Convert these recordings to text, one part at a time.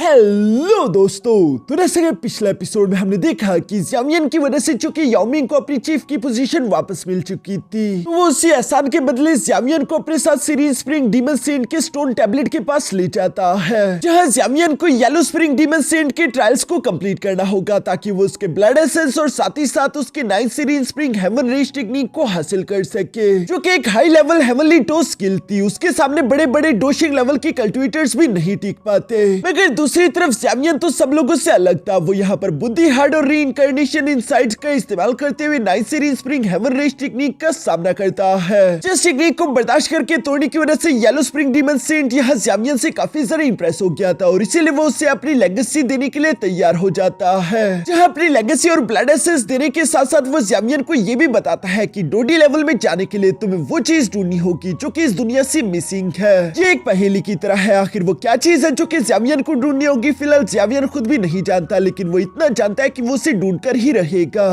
Hello दोस्तों, तो जैसे कि पिछले एपिसोड में हमने देखा कि ज़ियामियन की वजह से चूंकि याओ मिंग को अपनी चीफ की पोजीशन वापस मिल चुकी थी, तो वो उसी एहसान के बदले ज़ियामियन को अपने साथ सीरीज स्प्रिंग डीमन सेंट के स्टोन टैबलेट के पास ले जाता है, जहां ज़ियामियन को येलो स्प्रिंग डीमन सेंट के ट्रायल्स को कंप्लीट करना होगा ताकि वो उसके ब्लड एसेंस और साथ ही साथ उसके 9 series spring heaven rays technique को हासिल कर सके, जो कि एक high level heavenly dose skill थी। उसके सामने बड़े बड़े डोशिंग लेवल के कल्टिवेटर्स भी नहीं टिक पाते, मगर दूसरी तरफ ज़ियामियन तो सब लोगों से अलग था। वो यहाँ पर बुद्धि हार्ड और रीइंकार्नेशन इनसाइट्स का इस्तेमाल करते हुए 9 series spring heaven rays technique का सामना करता है, जिस टेक्निक को बर्दाश्त करके तोड़ने की वजह से येलो स्प्रिंग डीमन सेंट यहाँ ज़ियामियन से काफी ज्यादा इंप्रेस हो गया था और इसीलिए वो उसे अपनी लेगेसी देने के लिए तैयार हो जाता है, जहाँ अपनी लेगेसी और ब्लड एसेंस देने के साथ साथ वो ज़ियामियन को ये भी बताता है कि डोडी लेवल में जाने के लिए तुम्हें वो चीज ढूंढनी होगी जो कि इस दुनिया से मिसिंग है। ये एक पहेली की तरह है, आखिर वो क्या चीज है जो कि ज़ियामियन को ढूंढनी होगी। फिलहाल ज़ियामियन खुद भी नहीं जानता, लेकिन वो इतना जानता है कि वो उसे ढूंढकर ही रहेगा।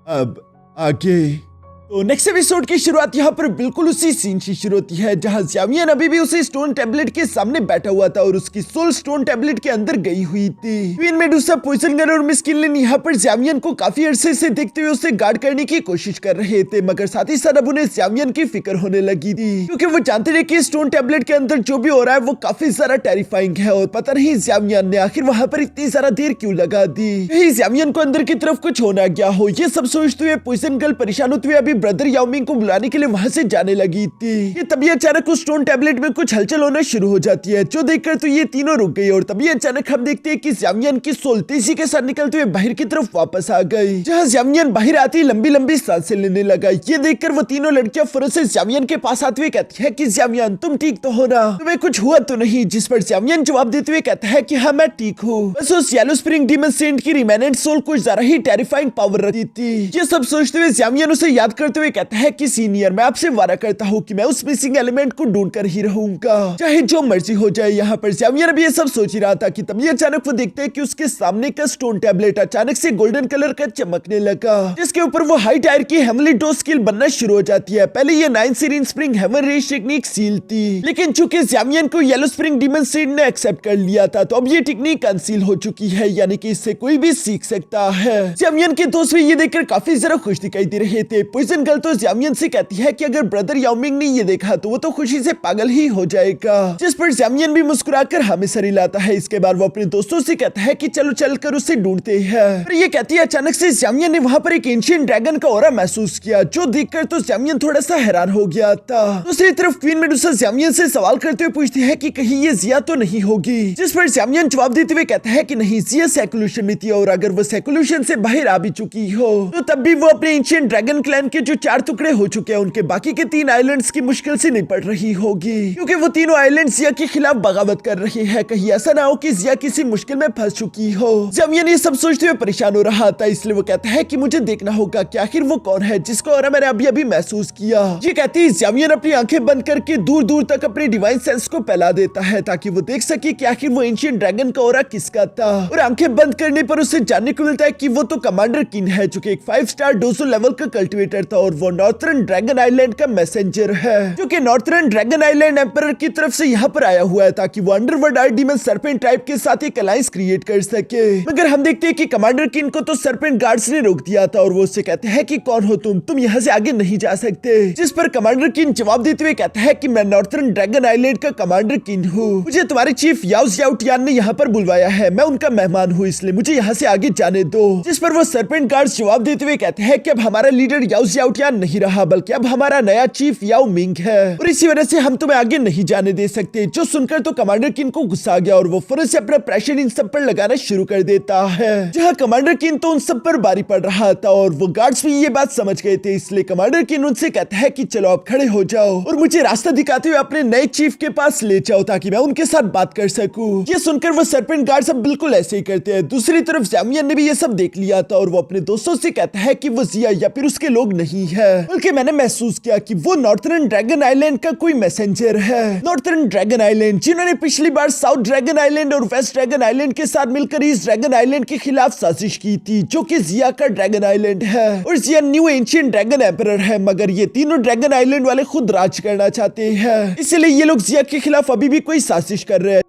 अब आगे तो नेक्स्ट एपिसोड की शुरुआत यहाँ पर बिल्कुल उसी सीन से शुरू होती है, जहाँ ज़ियामियन अभी भी उसी स्टोन टैबलेट के सामने बैठा हुआ था और उसकी सोल स्टोन टैबलेट के अंदर गई हुई थी। क्वीन मेडुसा, पॉइजन गर्ल और मिस किनलिन यहाँ पर ज़ियामियन को काफी अरसे से देखते हुए उसे गार्ड करने की कोशिश कर रहे थे, मगर साथ ही साथ अब उन्हें ज़ियामियन की फिक्र होने लगी थी, क्योंकि वो जानते थे कि स्टोन टैबलेट के अंदर जो भी हो रहा है वो काफी ज्यादा टेरिफाइंग है और पता नहीं ज़ियामियन ने आखिर वहाँ पर इतनी ज्यादा देर क्यों लगा दी। कहीं ज़ियामियन को अंदर की तरफ कुछ होना गया हो। ये सब सोचते हुए पॉइजन गर्ल परेशान होते हुए अभी ब्रदर याओ मिंग को बुलाने के लिए वहां से जाने लगी थी कि तभी अचानक उस स्टोन टैबलेट में कुछ हलचल होना शुरू हो जाती है, जो देखकर तो ये तीनों रुक गई और तभी अचानक हम देखते हैं कि ज़ियामियन की सोल तेजी के साथ निकलते हुए बाहर की तरफ वापस आ गई, जहाँ ज़ियामियन बाहर आती लंबी लंबी सांसें लेने लगा। ये देखकर वो तीनों लड़कियां फौरन से ज़ियामियन के पास आते हुए कहती है कि ज़ियामियन तुम ठीक तो हो ना, तुम्हें कुछ हुआ तो नहीं? जिस पर ज़ियामियन जवाब देते हुए कहता है कि हाँ मैं ठीक हूँ, बस उस येलो स्प्रिंग डीमन सेंट की रिमेनेंट सोल कुछ ज्यादा ही टेरिफाइंग पावर रखती थी। ये सब सोचते हुए ज़ियामियन उसे याद करते हुए कहता है कि सीनियर, मैं आपसे वादा करता हूँ कि मैं उस मिसिंग एलिमेंट को ढूंढकर ही रहूंगा, चाहे जो मर्जी हो जाए। यहाँ पर ज़ियामियन भी ये सब सोच ही रहा था कि तभी अचानक वो देखते हैं कि उसके सामने का स्टोन टैबलेट अचानक से गोल्डन कलर का चमकने लगा, जिसके ऊपर वो हाई टायर की हेवनली डोज स्किल बनना शुरू हो जाती है। पहले ये 9 series spring heaven rays technique seal थी, लेकिन चूंकि ज़ियामियन को येलो स्प्रिंग डीमन सेंट ने एक्सेप्ट कर लिया था, तो अब ये टेक्निक अनसील हो चुकी है, यानी कि इससे कोई भी सीख सकता है। ज़ियामियन के दोस्त भी ये देखकर काफी जरा खुश दिखाई दे रहे थे। पॉइजन गर्ल तो ज़ियामियन से कहती है कि अगर ब्रदर याओ मिंग ने ये देखा तो वो तो खुशी से पागल ही हो जाएगा, जिस पर ज़ियामियन भी मुस्कुराकर हमें सर हिलाता है। इसके बाद वो अपने दोस्तों से कहता है कि चलो चलकर उसे ढूंढते हैं। पर ये कहती है अचानक से ज़ियामियन ने वहाँ पर एक एंशिएंट ड्रैगन का ऑरा महसूस किया, जो देखकर तो ज़ियामियन थोड़ा सा हैरान हो गया था। दूसरी तरफ क्वीन मेडुसा ज़ियामियन से सवाल करते हुए पूछती है कि कहीं ये जिया तो नहीं होगी, जिस पर ज़ियामियन जवाब देते हुए कहता है कि नहीं, जिया सेकुलेशन में थी और अगर वो सेकुलेशन से बाहर आ भी चुकी हो तो तब भी वो अपने एंशिएंट ड्रैगन क्लैन के जो 4 टुकड़े हो चुके हैं उनके बाकी के 3 आइलैंड्स की मुश्किल से निपट रही होगी, क्योंकि वो तीनों आइलैंड जिया के खिलाफ बगावत कर रही है। कहीं ऐसा ना हो कि जिया किसी मुश्किल में फंस चुकी हो। ज़ियामियन ये सब सोचते हुए परेशान हो रहा था, इसलिए वो कहता है कि मुझे देखना होगा कि आखिर वो कौन है जिसको और मैंने अभी अभी महसूस किया। ये कहती है ज़ियामियन अपनी आंखें बंद करके दूर दूर तक अपने डिवाइन सेंस को फैला देता है ताकि वो देख सके कि आखिर वो एंशिएंट ड्रैगन का ऑरा किसका था, और आंखें बंद करने पर उसे जानने को मिलता है कि वो तो कमांडर किन है, जो कि एक 5 स्टार डोजो लेवल का कल्टिवेटर था और वो नॉर्थर्न ड्रैगन आइलैंड का मैसेंजर है, जो कि नॉर्थर्न ड्रैगन आइलैंड एम्परर की तरफ से यहाँ पर आया हुआ है ताकि वो underworld art demon serpent type के साथ एक अलायंस क्रिएट कर सके। मगर हम देखते हैं कि कमांडर किन को तो सरपेंट गार्ड्स ने रोक दिया था और वो उससे कहते हैं कि कौन हो तुम यहाँ से आगे नहीं जा सकते, जिस पर कमांडर किन जवाब देते हुए कहता है कि मैं नॉर्थर्न ड्रैगन आइलैंड का कमांडर किन हूँ, मुझे तुम्हारे चीफ याओ ज़ियाओटियान ने यहाँ पर बुलवाया है, मैं उनका मेहमान हूँ, इसलिए मुझे यहाँ से आगे जाने दो। जिस पर वो सरपेंट गार्ड्स जवाब देते हुए कहते हैं कि अब हमारा लीडर याओ ज़ियाओटियान नहीं रहा, बल्कि अब हमारा नया चीफ याओ मिंग है और इसी वजह से हम तुम्हें आगे नहीं जाने दे सकते। जो सुनकर तो कमांडर किन को गुस्सा आ गया और वो फौरन से अपना प्रेशर इन सब पर लगाना शुरू कर देता है, जहाँ कमांडर किन तो उन सब पर भारी पड़ रहा था और वो गार्ड्स भी ये बात समझ गए थे, इसलिए कमांडर किन उनसे कहता है कि चलो आप खड़े हो जाओ और मुझे रास्ता दिखाते हुए अपने नए चीफ के पास ले जाओ ताकि मैं उनके साथ बात कर सकूं। ये सुनकर वो सरपेंट गार्ड सब बिल्कुल ऐसे ही करते हैं। दूसरी तरफ ज़ियामियन ने भी ये सब देख लिया था और वो अपने दोस्तों से कहता है कि वो जिया या फिर उसके लोग नहीं है, बल्कि मैंने महसूस किया कि वो नॉर्थर्न ड्रैगन आइलैंड का कोई मैसेंजर है। नॉर्थर्न ड्रैगन आइलैंड जिन्होंने पिछली बार साउथ ड्रैगन आइलैंड और वेस्ट ड्रैगन आइलैंड के साथ मिलकर इस ड्रैगन आइलैंड के खिलाफ साजिश की थी, जो कि जिया का ड्रैगन आइलैंड है और जिया न्यू एंशिएंट ड्रैगन एम्परर है, मगर ये तीनों ड्रैगन आइलैंड वाले खुद राज करना चाहते हैं, इसलिए ये लोग जिया के खिलाफ अभी भी कोई साजिश कर रहे हैं।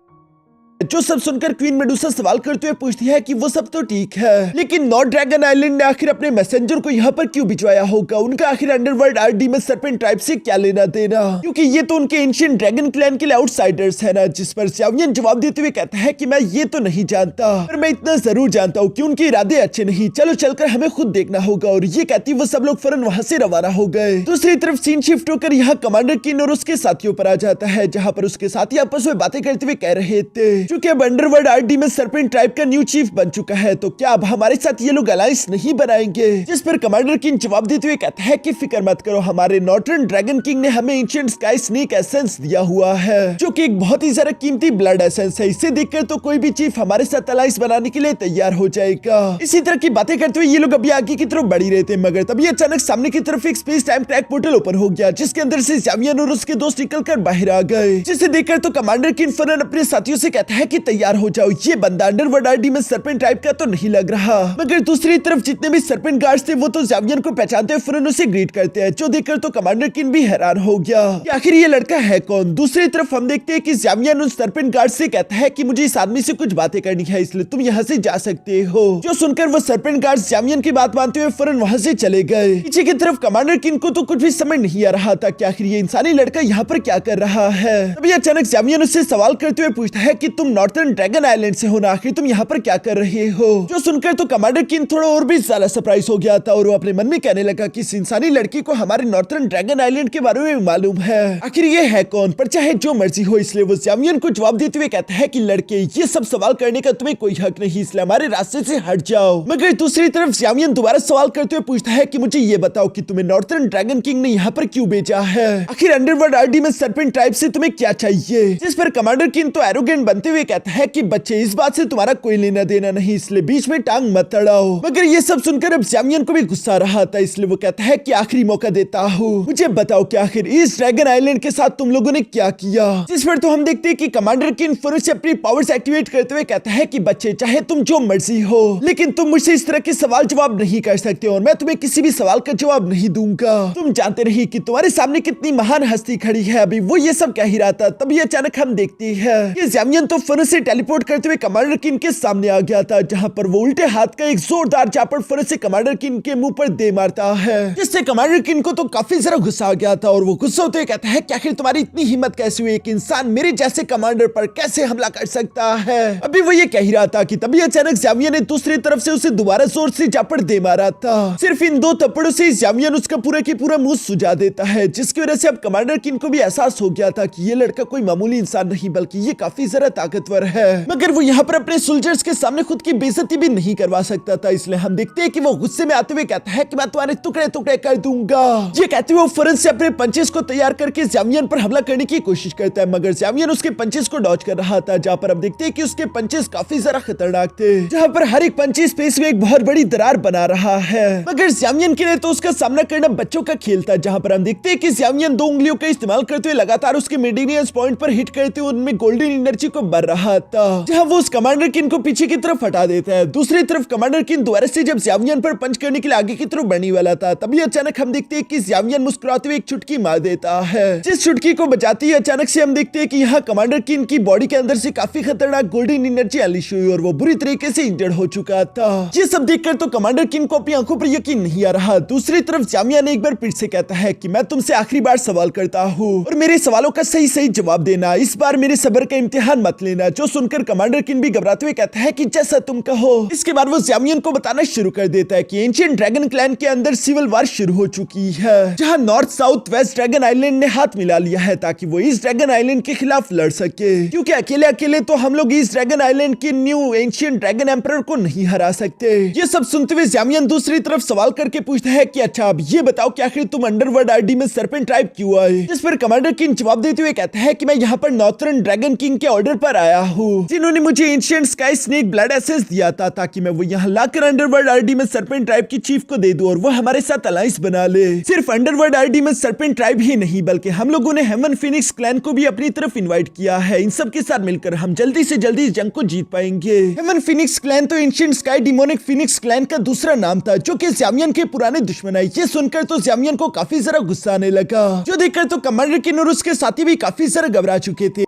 जो सब सुनकर क्वीन मेडुसा सवाल करते हुए पूछती है कि वो सब तो ठीक है, लेकिन नॉर्थ ड्रैगन आइलैंड ने आखिर अपने मैसेंजर को यहाँ पर क्यों भिजवाया होगा? उनका आखिर अंडरवर्ल्ड आर्कडेमन सर्पेंट ट्राइब से क्या लेना देना? क्योंकि ये तो उनके एंशिएंट ड्रैगन क्लैन के लिए आउटसाइडर्स है ना। जिस पर ज़्यावियन जवाब देते हुए कहता है कि मैं ये तो नहीं जानता, पर मैं इतना जरूर जानता हूँ कि उनके इरादे अच्छे नहीं। चलो चलकर हमें खुद देखना होगा। और ये कहती वो सब लोग फौरन वहाँ से रवाना हो गए। दूसरी तरफ सीन शिफ्ट होकर यहाँ कमांडर किन और उसके साथियों पर आ जाता है, जहाँ पर उसके साथी आपस में बातें करते हुए कह रहे थे क्योंकि अब अंडरवर्ल्ड आर्कडेमन सर्पेंट ट्राइब का न्यू चीफ बन चुका है, तो क्या अब हमारे साथ ये लोग अलायंस नहीं बनाएंगे? जिस पर कमांडर किंग जवाब देते हुए कहता है कि फिक्र मत करो, हमारे नॉर्थर्न ड्रैगन किंग ने हमें एंशिएंट स्काई स्नेक एसेंस दिया हुआ है, जो कि एक बहुत ही ज्यादा कीमती ब्लड एसेंस है। इसे देखकर तो कोई भी चीफ हमारे साथ अलायंस बनाने के लिए तैयार हो जाएगा। इसी तरह की बातें करते हुए ये लोग अभी आगे की तरफ बढ़ ही रहे थे, मगर तभी अचानक सामने की तरफ एक space time track portal open हो गया, जिसके अंदर से ज़्यावियन और उसके दोस्त निकलकर बाहर आ गए। जिसे देखकर तो कमांडर किन फौरन अपने साथियों से कहता है कि तैयार हो जाओ, ये बंदा अंडरवर्ल्ड आर्कडेमन सर्पेंट टाइप का तो नहीं लग रहा। मगर दूसरी तरफ जितने भी सर्पेंट गार्ड्स थे वो तो ज़्यावियन को पहचानते हुए फौरन उसे ग्रीट करते हैं, जो देखकर तो कमांडर किन भी हैरान हो गया कि आखिर ये लड़का है कौन। दूसरी तरफ हम देखते हैं कि ज़्यावियन उन सर्पेंट गार्ड से कहता है कि मुझे इस आदमी से कुछ बातें करनी है, इसलिए तुम यहाँ से जा सकते हो। जो सुनकर वो सर्पेंट गार्ड ज़्यावियन की बात मानते हुए फौरन वहाँ से चले गए। पीछे की तरफ कमांडर किन को तो कुछ भी समझ नहीं आ रहा था कि आखिर ये इंसानी लड़का यहाँ पर क्या कर रहा है। तभी अचानक ज़्यावियन उससे सवाल करते हुए पूछता है कि तुम नॉर्थर्न ड्रैगन आइलैंड से हो ना, आखिर तुम यहाँ पर क्या कर रहे हो? जो सुनकर तो कमांडर किन थोड़ा और भी ज्यादा सरप्राइज हो गया था और वो अपने मन में कहने लगा कि इस इंसानी लड़की को हमारे नॉर्थर्न ड्रैगन आइलैंड के बारे में मालूम है, आखिर ये है कौन? पर चाहे जो मर्जी हो, इसलिए वो ज़्यावियन को जवाब देते हुए कहता है कि लड़के, ये सब सवाल करने का तुम्हें कोई हक नहीं, इसलिए हमारे रास्ते से हट जाओ। मगर दूसरी तरफ ज़्यावियन दोबारा सवाल करते हुए पूछता है कि मुझे ये बताओ कि तुम्हें नॉर्थर्न ड्रैगन किंग ने यहाँ पर क्यों भेजा है? आखिर अंडरवर्ल्ड आर्कडेमन सर्पेंट ट्राइब से तुम्हें क्या चाहिए? जिस पर कमांडर किन तो एरोगेंट बनते हुए कहता है कि बच्चे, इस बात से तुम्हारा कोई लेना देना नहीं, इसलिए बीच में टांग मत अड़ाओ। मगर ये सब सुनकर अब ज़्यावियन को भी गुस्सा आ रहा था, इसलिए वो कहता है कि आखिरी मौका देता हूँ, मुझे बताओ कि आखिर इस ड्रैगन आइलैंड के साथ तुम लोगों ने क्या किया? जिस पर तो हम देखते हैं कि कमांडर किन फौरन से अपनी पावर्स एक्टिवेट करते हुए कहता है कि बच्चे, चाहे तुम जो मर्जी हो, लेकिन तुम मुझसे इस तरह के सवाल जवाब नहीं कर सकते और मैं तुम्हें किसी भी सवाल का जवाब नहीं दूंगा। तुम जानते नहीं कि तुम्हारे सामने कितनी महान हस्ती खड़ी है। अभी वो ये सब कह ही रहा था, तभी अचानक हम देखते हैं कि ज़्यावियन तो फौरन से टेलीपोर्ट करते हुए कमांडर किन के सामने आ गया था, जहां पर वो उल्टे हाथ का एक जोरदार चापड़ फौरन से कमांडर किन के मुंह पर दे मारता है, जिससे कमांडर किन को तो काफी जरा गुस्सा आ गया था और वो गुस्सा होते हुए कहता है कि आखिर तुम्हारी इतनी हिम्मत कैसे हुई, एक इंसान मेरे जैसे कमांडर पर कैसे हमला कर सकता है? अभी वो ये कह ही रहा था कि तभी अचानक ज़्यावियन ने दूसरी तरफ से उसे दोबारा जोर से चापड़ दे मारा था। सिर्फ इन दो थप्पड़ों से ज़्यावियन उसका पूरा की पूरा मुंह सुजा देता है, जिसकी वजह से अब कमांडर किन को भी एहसास हो गया था कि ये लड़का कोई मामूली इंसान नहीं बल्कि ये काफी जरा ताकतवर है। मगर वो यहाँ पर अपने सोल्जर्स के सामने खुद की बेइज्जती भी नहीं करवा सकता था, इसलिए हम देखते हैं कि वो गुस्से में आते हुए कहता है कि मैं तुम्हारे टुकड़े टुकड़े कर दूंगा। ये कहते हुए वो फौरन से अपने पंचेस को तैयार करके ज़्यावियन पर हमला करने की कोशिश करता है, मगर ज़्यावियन उसके पंचेस को डॉज कर रहा था, जहाँ पर हम देखते हैं कि उसके पंचेस काफी जरा खतरनाक थे, जहाँ पर हर एक पंचेस स्पेस में एक बहुत बड़ी दरार बना रहा है। मगर ज़्यावियन के लिए तो उसका सामना करना बच्चों का खेल था, जहाँ पर हम देखते हैं कि ज़्यावियन दो उंगलियों का इस्तेमाल करते हुए लगातार उसके मेडिनियस पॉइंट पर हिट करते हुए उनमें गोल्डन एनर्जी को भर रहा था, जहाँ वो उस कमांडर किन को पीछे की तरफ हटा देता है। दूसरी तरफ कमांडर किन दोबारा से जब ज़्यावियन पर पंच करने के लिए आगे की तरफ बढ़ने वाला था, तभी अचानक हम देखते हैं कि ज़्यावियन मुस्कुराते हुए एक चुटकी मार देता है, जिस चुटकी को बजाते ही अचानक से हम देखते हैं कि यहाँ कमांडर किन की बॉडी के अंदर से काफी खतरनाक गोल्डन एनर्जी अनलीश हुई और वो बुरी तरीके से इंजर्ड हो चुका था। ये सब देखकर तो कमांडर किन को अपनी आंखों पर यकीन नहीं आ रहा। दूसरी तरफ ज़्यावियन एक बार फिर से कहता है कि मैं तुमसे आखिरी बार सवाल करता हूँ और मेरे सवालों का सही सही जवाब देना, इस बार मेरे सब्र का इम्तिहान मत लेना। जो सुनकर कमांडर किन भी घबराते हुए कहता है कि जैसा तुम कहो। इसके बाद वो ज़्यावियन को बताना शुरू कर देता है कि एंशिएंट ड्रैगन क्लैन के अंदर सिविल वार शुरू हो चुकी है, जहां north south west dragon island ने हाथ मिला लिया है ताकि वो ईस्ट ड्रैगन आइलैंड के खिलाफ लड़ सके, क्योंकि अकेले अकेले तो हम लोग ईस्ट ड्रैगन आइलैंड के न्यू एंशिएंट ड्रैगन एम्परर को नहीं हरा सकते। ये सब सुनते हुए ज़्यावियन दूसरी तरफ सवाल करके पूछता है कि अच्छा अब ये बताओ कि आखिर तुम अंडरवर्ल्ड आर्कडेमन सर्पेंट ट्राइब क्यों आए? जिस पर कमांडर किन जवाब देते हुए कहता है कि मैं यहाँ पर नॉर्थर्न ड्रैगन किंग के ऑर्डर पर आया हूँ, जिन्होंने मुझे ancient sky snake blood essence दिया था ताकि मैं वो यहाँ लाकर अंडरवर्ल्ड आर्कडेमन सर्पेंट ट्राइब की चीफ को दे दूं और वो हमारे साथ अलायंस बना ले। सिर्फ अंडरवर्ल्ड आर्कडेमन सर्पेंट ट्राइब ही नहीं बल्कि हम लोगों ने हेवन फिनिक्स क्लैन को भी अपनी तरफ इनवाइट किया है। इन सब के साथ मिलकर हम जल्दी से जल्दी इस जंग को जीत पाएंगे। हेवन फिनिक्स क्लैन तो ancient sky demonic phoenix clan का दूसरा नाम था, जो कि ज़्यावियन के पुराने दुश्मन है। ये सुनकर तो ज़्यावियन को काफी जरा गुस्सा आने लगा, जो देखकर तो कमांडर किन और उसके साथी भी काफी जरा घबरा चुके थे।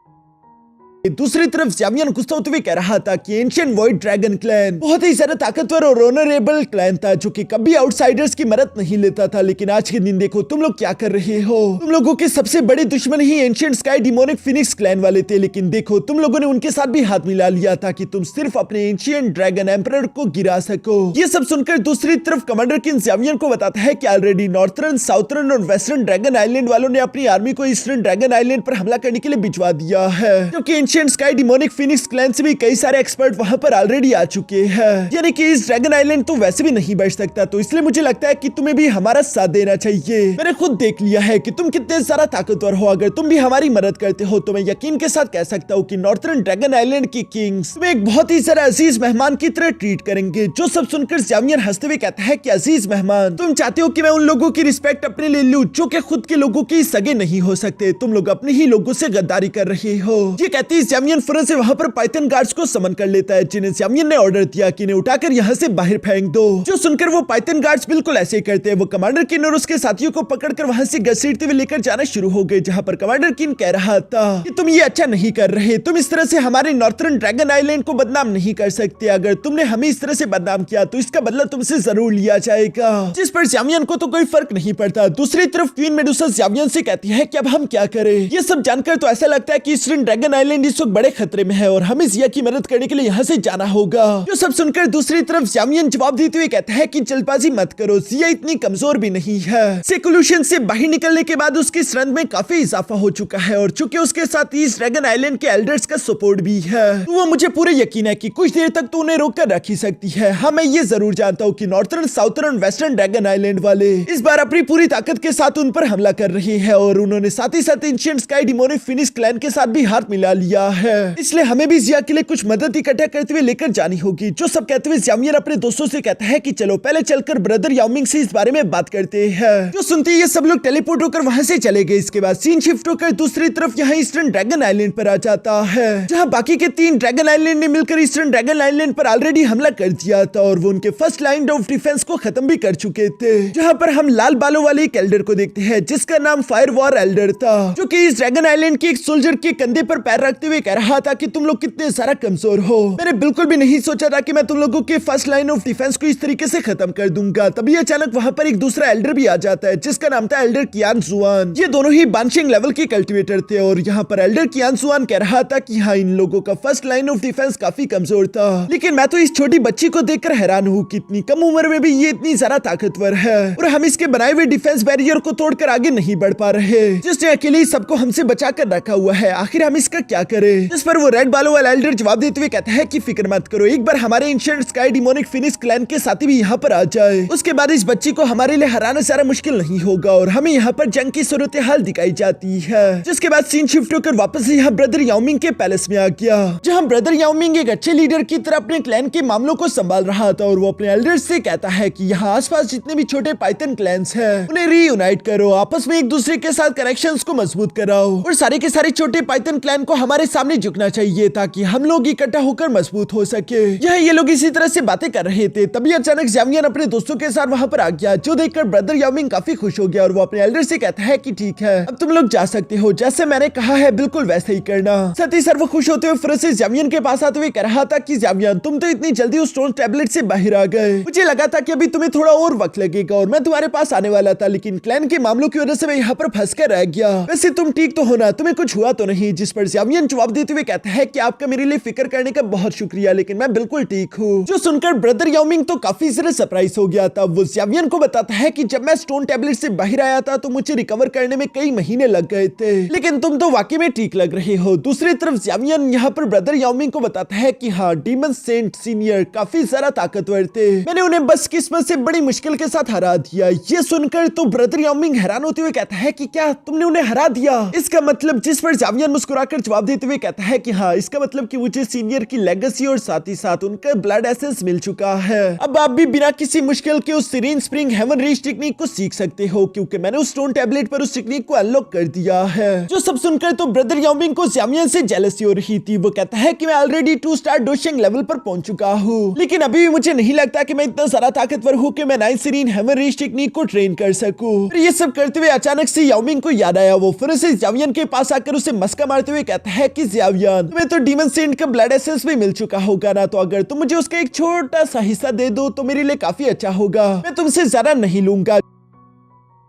दूसरी तरफ ज़ावियन गुस्सा होते हुए कह रहा था कि एंशिएंट वॉइड ड्रैगन क्लैन बहुत ही ज्यादा ताकतवर और ऑनरेबल क्लैन था जो कि कभी आउटसाइडर्स की मदद नहीं लेता था। लेकिन आज के दिन देखो तुम लोग क्या कर रहे हो। तुम लोगों के सबसे बड़े दुश्मन ही ancient sky demonic phoenix clan वाले थे, लेकिन देखो तुम लोगों ने उनके साथ भी हाथ मिला लिया था कि तुम सिर्फ अपने एंशिएंट ड्रैगन एम्परर को गिरा सको। ये सब सुनकर दूसरी तरफ कमांडर किन ज़ावियन को बताता है कि ऑलरेडी नॉर्थर्न, साउथर्न और वेस्टर्न ड्रैगन आइलैंड वालों ने अपनी आर्मी को ईस्टर्न ड्रैगन आइलैंड पर हमला करने के लिए भिजवा दिया है, क्योंकि ancient sky demonic phoenix clan से भी कई सारे एक्सपर्ट वहां पर ऑलरेडी आ चुके हैं। यानी कि इस ड्रैगन आइलैंड तो वैसे भी नहीं बच सकता, तो इसलिए मुझे लगता है कि तुम्हें भी हमारा साथ देना चाहिए। मैंने खुद देख लिया है कि तुम कितने सारा ताकतवर हो। अगर तुम भी हमारी मदद करते हो तो मैं यकीन के साथ कह सकता हूँ कि नॉर्थर्न ड्रैगन आइलैंड की किंग्स तुम्हें एक बहुत ही सारा अजीज मेहमान की तरह ट्रीट करेंगे। जो सब सुनकर ज़ावियन हंसते हुए कहता है कि अजीज मेहमान, तुम चाहते हो कि मैं उन लोगों की रिस्पेक्ट अपने ले लूं जो कि खुद के लोगों के सगे नहीं हो सकते। तुम लोग अपने ही लोगों से गद्दारी कर रहे हो। ये कहती ज़ावियन फौरन से वहां पर पाइथन गार्ड्स को समन कर लेता है, जिन्हें ज़ावियन ने ऑर्डर दिया कि इन्हें उठाकर यहाँ से बाहर फेंक दो। जो सुनकर वो पाइथन गार्ड्स बिल्कुल ऐसे ही करते हैं। वो कमांडर किन और उसके साथियों को पकड़कर वहां से घसीटते हुए लेकर जाना शुरू हो गए, जहाँ पर कमांडर किन कह रहा था कि तुम ये अच्छा नहीं कर रहे। तुम इस तरह से हमारे नॉर्थर्न ड्रैगन आइलैंड को बदनाम नहीं कर सकते। अगर तुमने हमें इस तरह से बदनाम किया तो इसका बदला तुमसे जरूर लिया जाएगा। जिस पर ज़ावियन को तो कोई फर्क नहीं पड़ता। दूसरी तरफ क्वीन मेडुसा ज़ावियन से कहती है कि अब हम क्या करें। ये सब जानकर तो ऐसा लगता है कि ईस्टर्न ड्रैगन आइलैंड इस वक्त बड़े खतरे में है और हमें ज़िया की मदद करने के लिए यहाँ से जाना होगा। जो सब सुनकर दूसरी तरफ ज़ावियन जवाब देते हुए कहता है कि जल्दबाजी मत करो, ज़िया इतनी कमजोर भी नहीं है। सेकुलेशन से बाहर निकलने के बाद उसकी स्ट्रेंथ में काफी इजाफा हो चुका है और चूंकि उसके साथ ईस्ट ड्रैगन आइलैंड के एल्डर्स का सपोर्ट भी है, तो वो मुझे पूरे यकीन है कि कुछ देर तक तो उन्हें रोक कर रख ही सकती है। हाँ, मैं ये जरूर जानता हूँ कि northern, southern, western dragon island वाले इस बार अपनी पूरी ताकत के साथ उन पर हमला कर रहे हैं और उन्होंने साथ ही साथ ancient sky demonic phoenix clan के साथ भी हाथ मिला लिया है। इसलिए हमें भी ज़िया के लिए कुछ मदद इकट्ठा करते हुए लेकर जानी होगी। जो सब कहते हुए ज़ावियन अपने दोस्तों से कहता है कि चलो पहले चलकर ब्रदर याओमिंग से इस बारे में बात करते हैं। जो सुनते ये सब लोग टेलीपोर्ट होकर वहां से चले गए। इसके बाद सीन शिफ्ट होकर दूसरी तरफ यहाँ ईस्टर्न ड्रैगन आइलैंड पर आ जाता है, जहाँ बाकी के 3 ड्रैगन आइलैंड ने मिलकर ईस्टर्न ड्रैगन आइलैंड पर ऑलरेडी हमला कर दिया था और वो उनके फर्स्ट लाइन ऑफ डिफेंस को खत्म भी कर चुके थे। जहाँ पर हम लाल बालों वाले एक एल्डर को देखते हैं जिसका नाम फायर वॉर एल्डर था, जो कि इस ड्रैगन आइलैंड के एक सोल्जर के कंधे पर पैर रखते हुए कह रहा था कि तुम लोग कितने सारा कमजोर हो। मैंने बिल्कुल भी नहीं सोचा था कि मैं तुम लोगों के फर्स्ट लाइन ऑफ डिफेंस को इस तरीके से खत्म कर दूंगा। तभी अचानक वहां पर एक दूसरा एल्डर भी आ जाता है जिसका नाम था एल्डर कियान जुआन। ये दोनों ही बानशिंग लेवल के कल्टीवेटर थे और यहाँ पर एल्डर कियान जुआन कह रहा था कि हाँ, इन लोगों का फर्स्ट लाइन ऑफ डिफेंस काफी कमजोर था, लेकिन मैं तो इस छोटी बच्ची को देखकर हैरान हूँ कि इतनी कम उम्र में भी ये इतनी ज्यादा ताकतवर है और हम इसके बनाए हुए डिफेंस बैरियर को तोड़कर आगे नहीं बढ़ पा रहे, जिसने अकेले सबको हमसे बचा कर रखा हुआ है। आखिर हम इसका क्या करें। जिस पर वो रेड बालों वाला एल्डर जवाब देते हुए कहता है कि फिक्र मत करो, एक बार हमारे ancient sky demonic phoenix clan के साथी भी यहाँ पर आ जाए, उसके बाद इस बच्ची को हमारे लिए हराना सारा मुश्किल नहीं होगा और हमें यहाँ पर जंग की सूरत हाल दिखाई जाती है। जिसके बाद सीन शिफ्ट होकर वापस यहाँ ब्रदर याओमिंग के पैलेस में आ गया, जहाँ ब्रदर याओमिंग एक अच्छे लीडर की तरह अपने क्लैन के मामलों को संभाल रहा था और वो अपने एल्डर्स से कहता है कि यहाँ आसपास जितने भी छोटे पाइथन क्लैंस हैं उन्हें रीयूनाइट करो, आपस में एक दूसरे के साथ कनेक्शंस को मजबूत कराओ और सारे के सारे छोटे पाइथन क्लैन को हमारे सामने झुकना चाहिए ताकि हम लोग इकट्ठा होकर मजबूत हो सके। यह ये लोग इसी तरह से बातें कर रहे थे, तभी अचानक ज़ावियन अपने दोस्तों के साथ वहां पर आ गया, जो देखकर ब्रदर याओमिंग काफी खुश हो गया और वो अपने एल्डर से कहता है कि ठीक है, अब तुम लोग जा सकते हो, जैसे मैंने कहा है बिल्कुल वैसे ही करना। साथ ही सर्व खुश होते हुए फिर से ज़ावियन के पास आते हुए कह रहा था कि ज़ावियन, तुम तो इतनी जल्दी उस स्टोन टैबलेट से बाहर आ गए, मुझे लगा था कि अभी तुम्हें थोड़ा और वक्त लगेगा और मैं तुम्हारे पास आने वाला था, लेकिन क्लैन के मामलों की वजह से मैं यहाँ पर फंस कर रह गया। वैसे तुम ठीक तो हो ना, तुम्हें कुछ हुआ तो नहीं। जिस पर ज़ावियन जवाब देते हुए कहता है कि आपका मेरे लिए फिक्र करने का बहुत शुक्रिया, लेकिन मैं बिल्कुल ठीक हूँ। जो सुनकर ब्रदर याओमिंग तो काफी ज्यादा सरप्राइज हो गया था। वो ज़ावियन को बताता है कि जब मैं स्टोन टैबलेट से बाहर आया था तो मुझे रिकवर करने में कई महीने लग गए थे, लेकिन तुम तो वाकई में ठीक लग रहे हो। दूसरी तरफ ज़ावियन यहाँ पर ब्रदर याओमिंग को बताता है कि हाँ, डीमन सेंट सीनियर काफी ज्यादा ताकतवर थे, मैंने उन्हें बस किस्मत से बड़ी मुश्किल के साथ हरा दिया। ये सुनकर तो ब्रदर याओमिंग हैरान होते हुए कहता है कि क्या तुमने उन्हें हरा दिया, इसका मतलब। जिस पर ज़ावियन मुस्कुराकर जवाब देते हुए कहता है कि हाँ, इसका मतलब कि मुझे सीनियर की लेगेसी और साथ ही साथ उनका ब्लड एसेंस मिल चुका है। अब आप भी बिना किसी मुश्किल के उस serene spring heaven reach technique को सीख सकते हो, क्योंकि मैंने उस स्टोन टैबलेट पर उस टेक्निक को अनलॉक कर दिया है। जो सब सुनकर तो ब्रदर याओमिंग को ज़ावियन से जेलसी हो रही थी। वो कहता है कि मैं ऑलरेडी 2 स्टार डोशिंग लेवल पर पहुंच चुका हूँ, लेकिन अभी भी मुझे नहीं लगता कि मैं इतना सारा ताकतवर हूँ कि मैं 9 सीरीन हेवन रीच टेक्निक को ट्रेन कर सकूं। फिर ये सब करते हुए अचानक से याओमिंग को याद आया। वो फिर से ज़ावियन के पास आकर उसे मस्का मारते हुए कहता है कि ज़ियावियन, तुम्हें तो डीमन सेंट का ब्लड एसेंस भी मिल चुका होगा ना, तो अगर तुम मुझे उसका एक छोटा सा हिस्सा दे दो तो मेरे लिए काफी अच्छा होगा। मैं तुमसे ज्यादा नहीं लूंगा।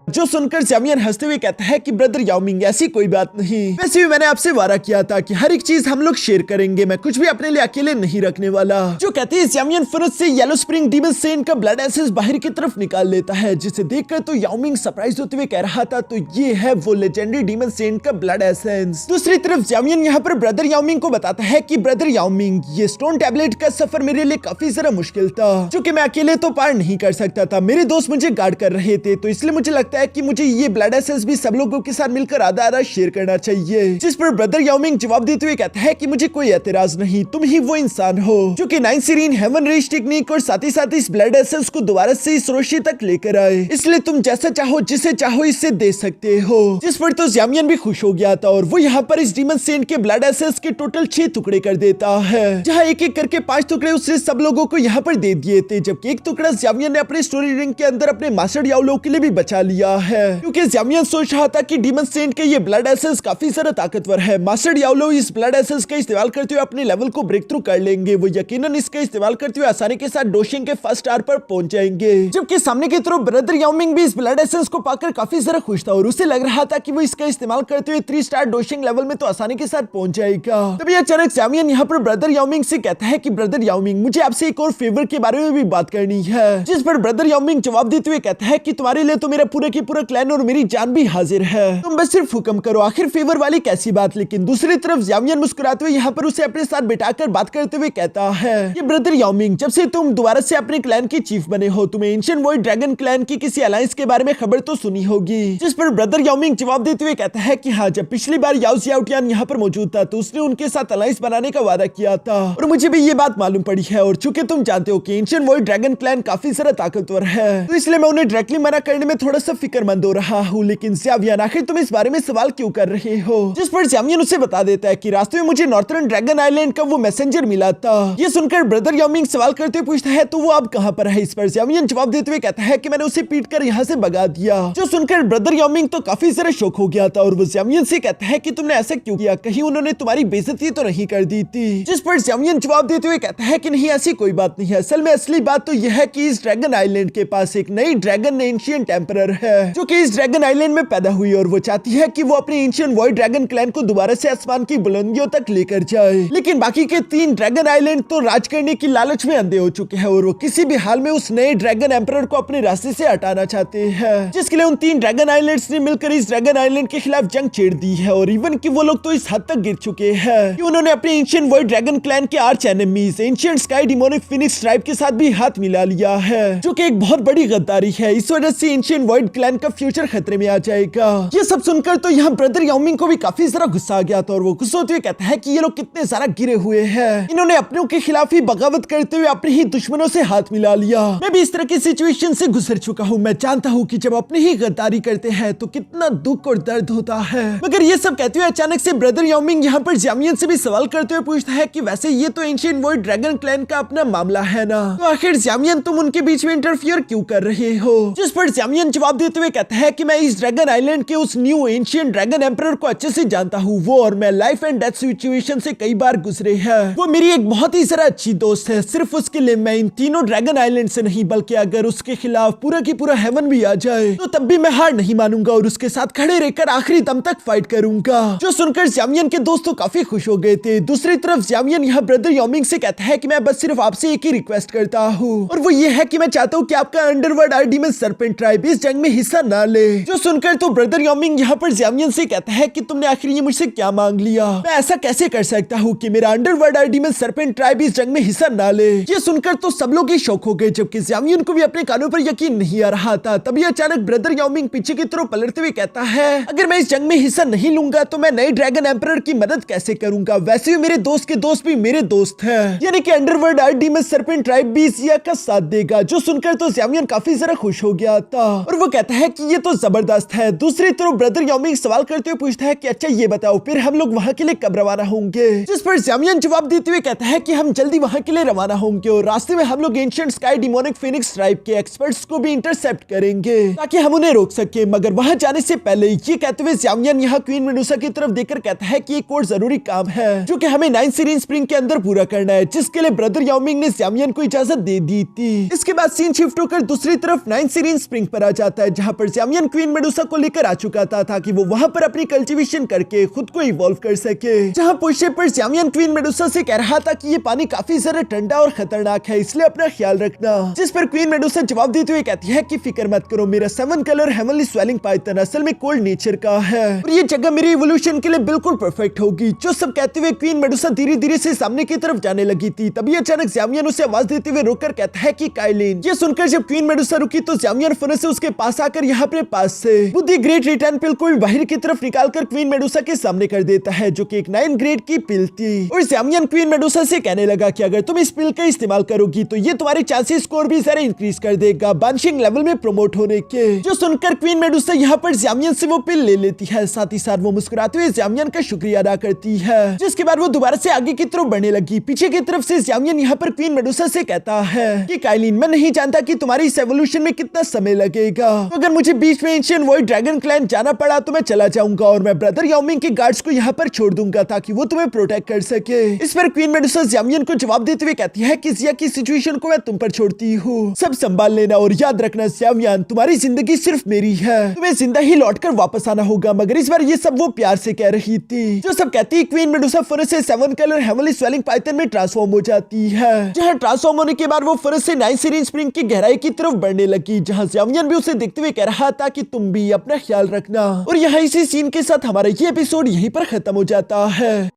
जो सुनकर ज़ियामियन हंसते हुए कहता है कि ब्रदर याओमिंग ऐसी कोई बात नहीं, वैसे भी मैंने आपसे वादा किया था कि हर एक चीज हम लोग शेयर करेंगे, मैं कुछ भी अपने लिए अकेले नहीं रखने वाला। जो कहते हैं ज़ियामियन फुरत से येलो स्प्रिंग डीमन सेंट का ब्लड एसेंस बाहर की तरफ निकाल लेता है, जिसे देखकर तो याओमिंग सरप्राइज होते हुए कह रहा था तो ये है वो लेजेंडरी डीमन सेंट का ब्लड एसेंस। दूसरी तरफ ज़ियामियन यहाँ पर ब्रदर याओमिंग को बताता है कि ब्रदर याओमिंग, ये स्टोन टैबलेट का सफर मेरे लिए काफी ज्यादा मुश्किल था, क्योंकि मैं अकेले तो पार नहीं कर सकता था, मेरे दोस्त मुझे गार्ड कर रहे थे, तो इसलिए मुझे लगता है कि मुझे ये ब्लड एसेंस भी सब लोगों के साथ मिलकर आधा आधा शेयर करना चाहिए। जिस पर ब्रदर याओमिंग जवाब देते हुए कहता है कि मुझे कोई एतराज नहीं, तुम ही वो इंसान हो जो कि 9 सीरीन हेवन रेज टेक्निक और साथ ही साथ इस ब्लड एसेंस को दोबारा से इस रोशनी तक लेकर आए, इसलिए तुम जैसा चाहो जिसे चाहो इससे दे सकते हो। जिस पर तो ज़ियामियन भी खुश हो गया था और वो यहाँ पर इस डीमन सेंट के ब्लड एसेंस के टोटल 6 टुकड़े कर देता है, जहाँ एक एक करके 5 टुकड़े उसने सब लोगों को यहाँ पर दे दिए थे, जबकि एक टुकड़ा ज़ियामियन ने अपने स्टोरी रिंग के अंदर अपने मास्टर याओलो के लिए भी बचा लिया है, क्योंकि ज़ियामियन सोच रहा था कि डीमन सेंट के ये ब्लड एसेंस काफी ज्यादा ताकतवर है, मास्टर याओलो इस ब्लड एसेंस का इस्तेमाल करते हुए अपने लेवल को ब्रेक थ्रू कर लेंगे, वो यकीनन इसका इस्तेमाल करते हुए आसानी के साथ डोशिंग के फर्स्ट स्टार पर पहुंच जाएंगे। जबकि सामने की तरफ ब्रदर याओमिंग भी इस ब्लड एसेंस को पाकर काफी ज्यादा खुश था और उसे लग रहा था कि वो इसका इस्तेमाल करते हुए 3 स्टार डोशिंग लेवल में तो आसानी के साथ पहुंच जाएगा। तभी अचानक ज़ियामियन यहाँ पर ब्रदर याओमिंग से कहता है कि ब्रदर याओमिंग, मुझे आपसे एक और फेवर के बारे में भी बात करनी है। जिस पर ब्रदर याओमिंग जवाब देते हुए कहता है कि तुम्हारे लिए तो मेरा पूरा की पूरा क्लैन और मेरी जान भी हाजिर है, तुम बस सिर्फ हुक्म करो, आखिर फेवर वाली कैसी बात। लेकिन दूसरी तरफ ज़ियामियन मुस्कुराते हुए यहाँ पर उसे अपने साथ बिठाकर बात करते हुए कहता है कि ब्रदर याओमिंग, जब से तुम दोबारा से अपने क्लैन की चीफ बने हो, तुम्हें एंशिएंट वॉइड ड्रैगन क्लैन की किसी अलायंस के बारे में खबर तो सुनी होगी। जिस पर ब्रदर याओमिंग जवाब देते हुए कहता है कि हाँ, जब पिछली बार याओ ज़ियाओटियान यहाँ पर मौजूद था तो उसने उनके साथ अलायंस बनाने का वादा किया था और मुझे भी ये बात मालूम पड़ी है, और चूंकि तुम जानते हो कि एंशिएंट वॉइड ड्रैगन क्लैन काफी ज्यादा ताकतवर है, तो इसलिए मैं उन्हें डायरेक्टली मना करने में थोड़ा सा फिक्रमंद हो रहा हूँ। लेकिन ज़ियावियन, आखिर तुम इस बारे में सवाल क्यों कर रहे हो? जिस पर ज़ियामियन उसे बता देता है कि रास्ते में मुझे नॉर्थर्न ड्रैगन आइलैंड का वो मैसेंजर मिला था। ये सुनकर ब्रदर याओमिंग सवाल करते हुए पूछता है तो वो अब कहाँ पर है? इस पर ज़ियामियन जवाब देते हुए कहता है कि मैंने उसे पीट कर यहाँ से भगा दिया। जो सुनकर ब्रदर याओमिंग तो काफी ज्यादा शौक हो गया था और वो ज़ियामियन से कहता है कि तुमने ऐसा क्यों किया, कहीं उन्होंने तुम्हारी बेइज्जती तो नहीं कर दी थी? जिस पर ज़ियामियन जवाब देते हुए कहता है कि नहीं, ऐसी कोई बात नहीं है, असल में असली बात तो यह है कि इस ड्रैगन आइलैंड के पास एक नई ड्रैगन एंशिएंट एम्परर है जो कि इस ड्रैगन आइलैंड में पैदा हुई और वो चाहती है कि वो अपने एंशिएंट वॉइड ड्रैगन क्लैन को दोबारा से आसमान की बुलंदियों तक लेकर जाए। लेकिन बाकी के 3 ड्रैगन आइलैंड तो राज करने की लालच में अंधे हो चुके हैं और वो किसी भी हाल में उस नए ड्रैगन एम्परर को अपने रास्ते से हटाना चाहते हैं, जिसके लिए उन 3 ड्रैगन आइलैंड्स ने मिलकर इस ड्रैगन आइलैंड के खिलाफ जंग छेड़ दी है। और इवन कि वो लोग तो इस हद तक गिर चुके हैं कि उन्होंने अपने एंशिएंट वॉइड ड्रैगन क्लैन के arch enemies ancient sky demonic Phoenix tribe के साथ भी हाथ मिला लिया है, जो कि एक बहुत बड़ी गद्दारी है। इस वजह से एंशिएंट वॉइड क्लैन का फ्यूचर खतरे में आ जाएगा। ये सब सुनकर तो यहाँ ब्रदर याओमिंग को भी काफी ज्यादा गुस्सा आ गया था और वो गुस्सा होते हुए कहता है कि ये लोग कितने सारा गिरे हुए हैं, इन्होंने अपनों के खिलाफ ही बगावत करते हुए अपने ही दुश्मनों से हाथ मिला लिया। मैं भी इस तरह की सिचुएशन से गुजर चुका हूँ, मैं जानता हूँ कि जब अपने ही गद्दारी करते हैं तो कितना दुख और दर्द होता है। मगर ये सब कहते हुए अचानक से ब्रदर याओमिंग यहाँ पर ज़ियामियन से भी सवाल करते हुए पूछता है कि वैसे ये तो एंशिएंट वॉइड ड्रैगन क्लैन का अपना मामला है ना, तो आखिर ज़ियामियन तुम उनके बीच में इंटरफियर क्यों कर रहे हो? जिस पर ज़ियामियन जवाब देते हुए कहता है कि मैं इस ड्रैगन आइलैंड के उस न्यू एंशिएंट ड्रैगन एम्परर को अच्छे से जानता हूँ, वो और मैं लाइफ एंड डेथ सिचुएशन से कई बार गुजरे हैं। वो मेरी एक बहुत ही सारा अच्छी दोस्त है, सिर्फ उसके लिए मैं इन तीनों ड्रैगन आइलैंड से नहीं बल्कि अगर उसके खिलाफ पूरा की पूरा हेवन भी आ जाए तो तब भी मैं हार नहीं मानूंगा और उसके साथ खड़े रहकर आखिरी दम तक फाइट करूंगा। जो सुनकर ज़ियामियन के दोस्त तो काफी खुश हो गए थे। दूसरी तरफ ज़ियामियन यहाँ ब्रदर याओमिंग से कहता है कि मैं बस सिर्फ आपसे एक ही रिक्वेस्ट करता हूँ और वो ये है कि मैं चाहता हूँ कि आपका अंडरवर्ल्ड आर्डीमन सरपेंट ट्राइब इस जंग में हिस्सा ना ले। जो सुनकर तो ब्रदर याओमिंग यहाँ पर ज़ियामियन से कहता है कि तुमने आखिर ये मुझसे क्या मांग लिया? मैं ऐसा कैसे कर सकता हूँ कि मेरा अंडरवर्ल्ड आर्डीमन सरपेंट ट्राइब इस जंग में हिस्सा ना ले? ये सुनकर तो सब लोग ही शौक हो गए, जबकि ज़ियामियन को भी अपने कानों पर यकीन नहीं आ रहा था। तभी अचानक ब्रदर याओमिंग पीछे की तरफ पलटते हुए कहता है अगर मैं इस जंग में हिस्सा नहीं लूंगा तो मैं नए ड्रैगन एम्परर की मदद कैसे करूंगा? वैसे भी मेरे दोस्त के दोस्त भी मेरे दोस्त हैं, यानी कि अंडरवर्ल्ड आर्डीमन सरपेंट ट्राइब भी इस का साथ देगा। जो सुनकर तो ज़ियामियन काफी जरा खुश हो गया था और वो कहता कहता है कि ये तो जबरदस्त है। दूसरी तरफ ब्रदर याओमिंग सवाल करते हुए पूछता है कि अच्छा ये बताओ फिर हम लोग वहाँ के लिए कब रवाना होंगे, जिस पर ज़ामियन जवाब देते हुए कहता है कि हम जल्दी वहाँ के लिए रवाना होंगे और रास्ते में हम लोग ancient sky demonic Phoenix tribe के एक्सपर्ट्स को भी इंटरसेप्ट करेंगे ताकि हम उन्हें रोक सके। मगर वहाँ जाने से पहले ये कहते हुए ज़ामियन यहाँ क्वीन मेडुसा की तरफ देखकर कहता है कि एक और जरूरी काम है जो कि हमें 9 सीरीन स्प्रिंग के अंदर पूरा करना है, जिसके लिए ब्रदर याओमिंग ने ज़ामियन को इजाजत दे दी थी। इसके बाद सीन शिफ्ट होकर दूसरी तरफ 9 सीरीन स्प्रिंग पर आ जाता है, जहाँ पर ज़ामियन क्वीन मेडुसा को लेकर आ चुका था ताकि वो वहाँ पर अपनी कल्टीवेशन करके खुद को इवॉल्व कर सके। जहाँ पूछे पर ज़ामियन क्वीन मेडुसा से कह रहा था कि ये पानी काफी ज्यादा ठंडा और खतरनाक है, इसलिए अपना ख्याल रखना। जिस पर क्वीन मेडुसा जवाब देते हुए कहती है कि फिक्र मत करो, मेरा 7 कलर हेवनली स्वेलिंग पाइथन असल में कोल्ड नेचर का है और ये जगह मेरी इवोल्यूशन के लिए बिल्कुल परफेक्ट होगी। जो सब कहते हुए क्वीन मेडुसा धीरे धीरे से सामने की तरफ जाने लगी थी, तभी अचानक ज़ामियन उसे आवाज देते हुए रोककर कहता है कि काइलिन। ये सुनकर जब क्वीन मेडुसा रुकी तो ज़ामियन फौरन से उसके पास आकर यहाँ अपने पास से बुद्धि ग्रेट रिटर्न पिल को बाहर की तरफ निकालकर क्वीन मेडुसा के सामने कर देता है, जो कि एक 9 ग्रेड की पिल थी। और ज़ामियन क्वीन मेडुसा से कहने लगा कि अगर तुम इस पिल का इस्तेमाल करोगी तो ये तुम्हारे चांसेस स्कोर भी जरा इंक्रीज कर देगा बानशिंग लेवल में प्रमोट होने के। जो सुनकर क्वीन मेडुसा यहाँ पर ज़ामियन से वो पिल ले लेती है, साथ ही साथ वो मुस्कुराते हुए ज़ामियन का शुक्रिया अदा करती है, जिसके बाद वो दोबारा से आगे की तरफ बढ़ने लगी। पीछे की तरफ से ज़ामियन यहाँ पर क्वीन मेडुसा से कहता है कि काइलिन, मैं नहीं जानता कि तुम्हारी इस एवोल्यूशन में कितना समय लगेगा, तो अगर मुझे बीच में एंशिएंट वॉइड ड्रैगन क्लैन जाना पड़ा तो मैं चला जाऊंगा और मैं ब्रदर याओमिंग के गार्ड्स को यहाँ पर छोड़ दूंगा ताकि वो तुम्हें प्रोटेक्ट कर सके। इस पर क्वीन मेडुसा ज़ामियन को जवाब देते हुए कहती है कि ज़िया की सिचुएशन को मैं तुम पर छोड़ती हूँ, सब संभाल लेना और याद रखना ज़ामियन, तुम्हारी जिंदगी सिर्फ मेरी है, तुम्हें जिंदा ही लौटकर वापस आना होगा। मगर इस बार ये सब वो प्यार से कह रही थी। जो सब कहती क्वीन मेडुसा फौरन से 7 कलर हेवनली स्वेलिंग पाइथन में ट्रांसफॉर्म हो जाती है, जहाँ ट्रांसफॉर्म होने के बाद वो फौरन से 9 सीरीन स्प्रिंग की गहराई की तरफ बढ़ने लगी, जहाँ ज़ामियन भी उसे देखते हुए कह रहा था कि तुम भी अपना ख्याल रखना। और यहाँ इसी सीन के साथ हमारा ये एपिसोड यहीं पर खत्म हो जाता है।